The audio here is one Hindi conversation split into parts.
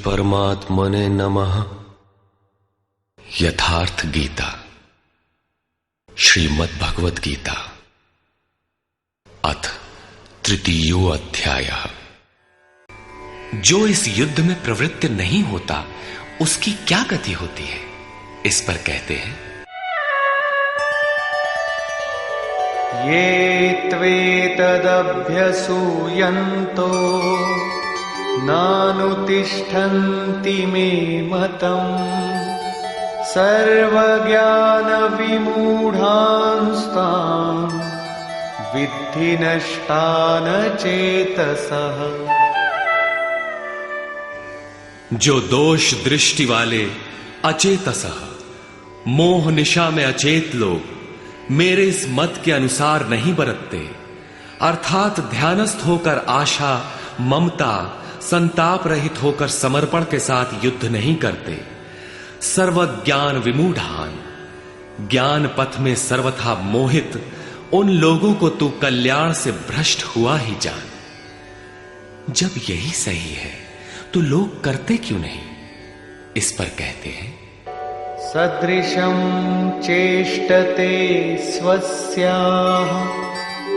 परमात्मने नमः। यथार्थ गीता, श्रीमद् भगवत गीता, अथ तृतीयो अध्यायः। जो इस युद्ध में प्रवृत्त नहीं होता उसकी क्या गति होती है, इस पर कहते हैं, ये त्वेतदभ्यसूयन्तो नानुतिष्ठन्ति मे मतम् सर्वज्ञानविमूढांस्तान् विद्धि नष्टान चेतसः। जो दोष दृष्टि वाले अचेतसः, मोह निशा में अचेत लोग मेरे इस मत के अनुसार नहीं बरतते, अर्थात ध्यानस्थ होकर आशा, ममता, संताप रहित होकर समर्पण के साथ युद्ध नहीं करते। सर्वज्ञान विमूढ़ान, ज्ञान पथ में सर्वथा मोहित उन लोगों को तू कल्याण से भ्रष्ट हुआ ही जान। जब यही सही है तो लोग करते क्यों नहीं, इस पर कहते हैं, सदृशं चेष्टते स्वस्याः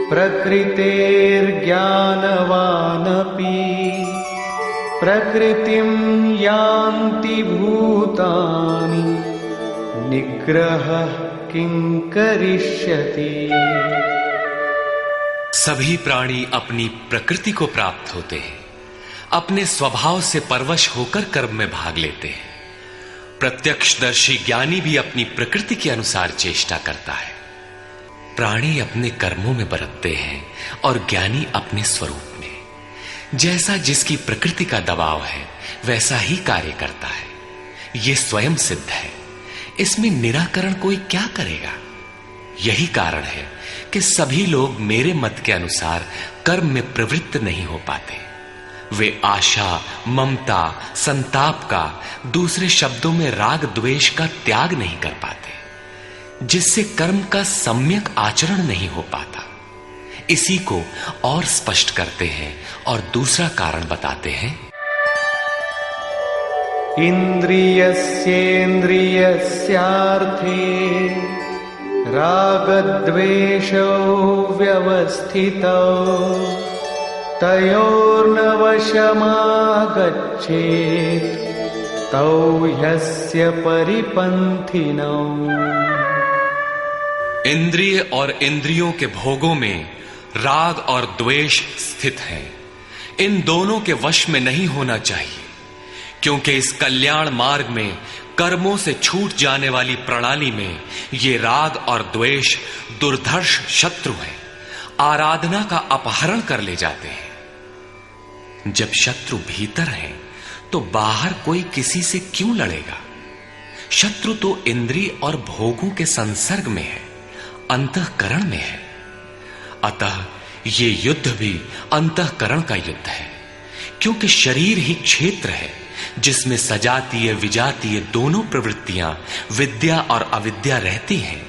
प्रकृतेर्ज्ञानवानपि प्रकृतिं यान्ति भूतानि निग्रहः किं करिष्यति। सभी प्राणी अपनी प्रकृति को प्राप्त होते हैं, अपने स्वभाव से परवश होकर कर्म में भाग लेते हैं। प्रत्यक्षदर्शी ज्ञानी भी अपनी प्रकृति के अनुसार चेष्टा करता है। प्राणी अपने कर्मों में बरतते हैं और ज्ञानी अपने स्वरूप में। जैसा जिसकी प्रकृति का दबाव है वैसा ही कार्य करता है, यह स्वयं सिद्ध है। इसमें निराकरण कोई क्या करेगा। यही कारण है कि सभी लोग मेरे मत के अनुसार कर्म में प्रवृत्त नहीं हो पाते। वे आशा, ममता, संताप का, दूसरे शब्दों में राग द्वेष का त्याग नहीं कर पाते, जिससे कर्म का सम्यक आचरण नहीं हो पाता। इसी को और स्पष्ट करते हैं और दूसरा कारण बताते हैं, इंद्रियस्येन्द्रियस्यार्थे रागद्वेषौ व्यवस्थितौ तयोर्न वशमागच्छेत् तौ ह्यस्य परिपन्थिनौ। इंद्रिय और इंद्रियों के भोगों में राग और द्वेष स्थित हैं। इन दोनों के वश में नहीं होना चाहिए, क्योंकि इस कल्याण मार्ग में कर्मों से छूट जाने वाली प्रणाली में ये राग और द्वेष दुर्धर्ष शत्रु हैं, आराधना का अपहरण कर ले जाते हैं। जब शत्रु भीतर है तो बाहर कोई किसी से क्यों लड़ेगा। शत्रु तो इंद्रिय और भोगों के संसर्ग में है, अंतःकरण में है। अतः ये युद्ध भी अंतःकरण का युद्ध है, क्योंकि शरीर ही क्षेत्र है जिसमें सजातीय विजातीय दोनों प्रवृत्तियां, विद्या और अविद्या रहती हैं,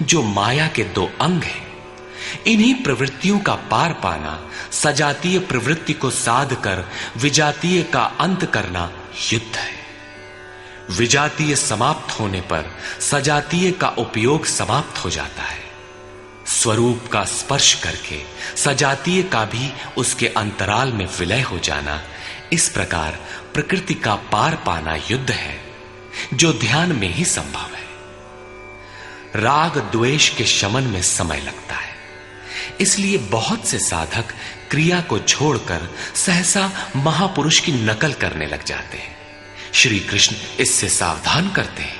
जो माया के दो अंग हैं। इन्हीं प्रवृत्तियों का पार पाना, सजातीय प्रवृत्ति को साध कर विजातीय का अंत करना युद्ध है। विजातीय समाप्त होने पर सजातीय का उपयोग समाप्त हो जाता है। स्वरूप का स्पर्श करके सजातीय का भी उसके अंतराल में विलय हो जाना, इस प्रकार प्रकृति का पार पाना युद्ध है, जो ध्यान में ही संभव है। राग द्वेष के शमन में समय लगता है, इसलिए बहुत से साधक क्रिया को छोड़कर सहसा महापुरुष की नकल करने लग जाते हैं। श्री कृष्ण इससे सावधान करते हैं।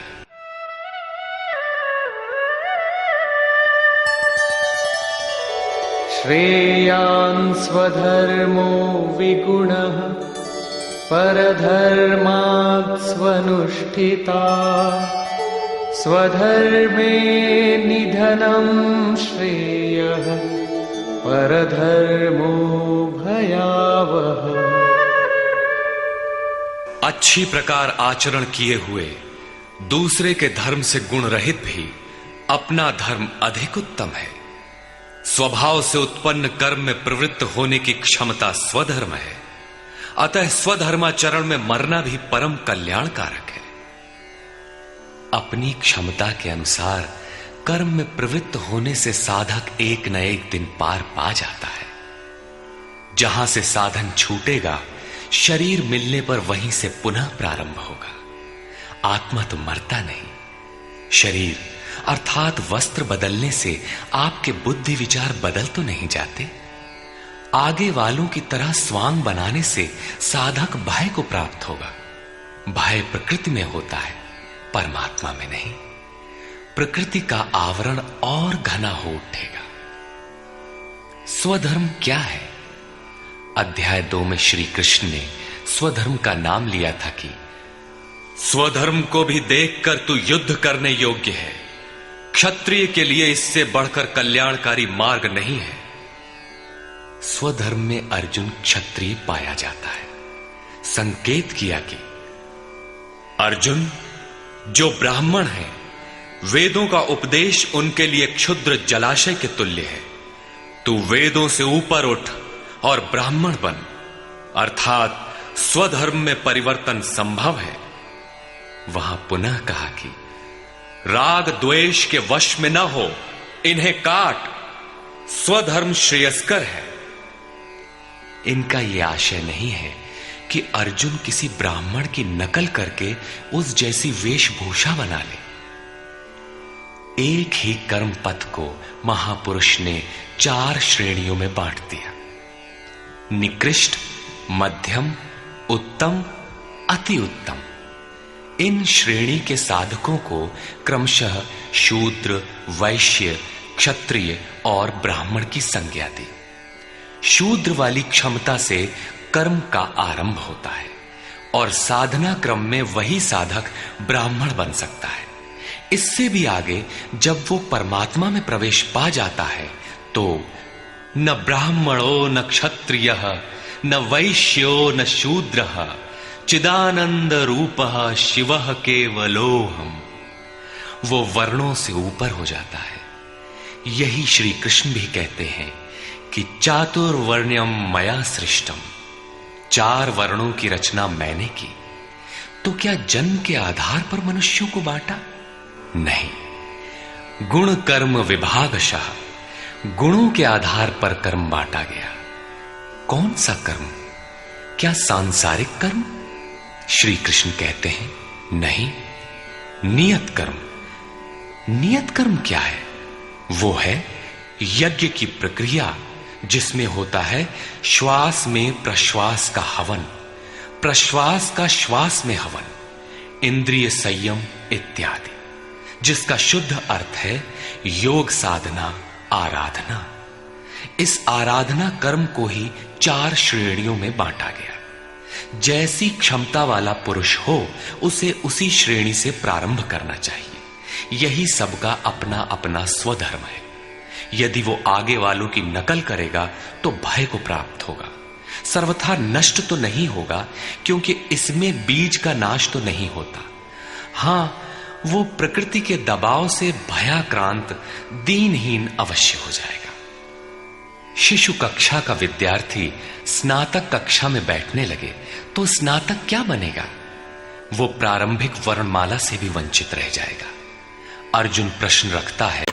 श्रेयान् स्वधर्मो विगुणः परधर्मात् स्वनुष्ठिता स्वधर्मे निधनं श्रेयः परधर्मो भयावह। अच्छी प्रकार आचरण किए हुए दूसरे के धर्म से गुण रहित भी अपना धर्म अधिक उत्तम है। स्वभाव से उत्पन्न कर्म में प्रवृत्त होने की क्षमता स्वधर्म है। अतः स्वधर्माचरण में मरना भी परम कल्याणकारक है। अपनी क्षमता के अनुसार कर्म में प्रवृत्त होने से साधक एक न एक दिन पार पा जाता है। जहां से साधन छूटेगा, शरीर मिलने पर वहीं से पुनः प्रारंभ होगा। आत्मा तो मरता नहीं। शरीर अर्थात वस्त्र बदलने से आपके बुद्धि विचार बदल तो नहीं जाते। आगे वालों की तरह स्वांग बनाने से साधक भय को प्राप्त होगा। भय प्रकृति में होता है, परमात्मा में नहीं। प्रकृति का आवरण और घना हो उठेगा। स्वधर्म क्या है? अध्याय 2 में श्री कृष्ण ने स्वधर्म का नाम लिया था कि स्वधर्म को भी देखकर तू युद्ध करने योग्य है। क्षत्रिय के लिए इससे बढ़कर कल्याणकारी मार्ग नहीं है। स्वधर्म में अर्जुन क्षत्रिय पाया जाता है। संकेत किया कि अर्जुन, जो ब्राह्मण है, वेदों का उपदेश उनके लिए क्षुद्र जलाशय के तुल्य है। तू वेदों से ऊपर उठ और ब्राह्मण बन, अर्थात स्वधर्म में परिवर्तन संभव है। वहां पुनः कहा कि राग द्वेष के वश में न हो, इन्हें काट, स्वधर्म श्रेयस्कर है। इनका यह आशय नहीं है कि अर्जुन किसी ब्राह्मण की नकल करके उस जैसी वेशभूषा बना ले। एक ही कर्म पथ को महापुरुष ने 4 श्रेणियों में बांट दिया: निकृष्ट, मध्यम, उत्तम, अति उत्तम। इन श्रेणी के साधकों को क्रमशः शूद्र, वैश्य, क्षत्रिय और ब्राह्मण की संज्ञा दी। शूद्र वाली क्षमता से कर्म का आरंभ होता है और साधना क्रम में वही साधक ब्राह्मण बन सकता है। इससे भी आगे जब वो परमात्मा में प्रवेश पा जाता है तो न ब्राह्मणो न क्षत्रियः न वैश्यो न शूद्रः चिदानंद रूपः शिवः केवलोहम्। वो वर्णों से ऊपर हो जाता है। यही श्री कृष्ण भी कहते हैं कि चातुर्वर्ण्यम मया सृष्टम। 4 वर्णों की रचना मैंने की। तो क्या जन्म के आधार पर मनुष्यों को बांटा? नहीं। गुण कर्म विभागशः, गुणों के आधार पर कर्म बांटा गया। कौन सा कर्म? क्या सांसारिक कर्म? श्री कृष्ण कहते हैं नहीं, नियत कर्म। नियत कर्म क्या है? वो है यज्ञ की प्रक्रिया, जिसमें होता है श्वास में प्रश्वास का हवन, प्रश्वास का श्वास में हवन, इंद्रिय संयम इत्यादि, जिसका शुद्ध अर्थ है योग साधना, आराधना। इस आराधना कर्म को ही 4 श्रेणियों में बांटा गया। जैसी क्षमता वाला पुरुष हो, उसे उसी श्रेणी से प्रारंभ करना चाहिए। यही सबका अपना अपना स्वधर्म है। यदि वो आगे वालों की नकल करेगा तो भय को प्राप्त होगा। सर्वथा नष्ट तो नहीं होगा, क्योंकि इसमें बीज का नाश तो नहीं होता। हां, वो प्रकृति के दबाव से भयाक्रांत, दीनहीन अवश्य हो जाएगा। शिशु कक्षा का विद्यार्थी स्नातक कक्षा में बैठने लगे तो स्नातक क्या बनेगा? वो प्रारंभिक वर्णमाला से भी वंचित रह जाएगा। अर्जुन प्रश्न रखता है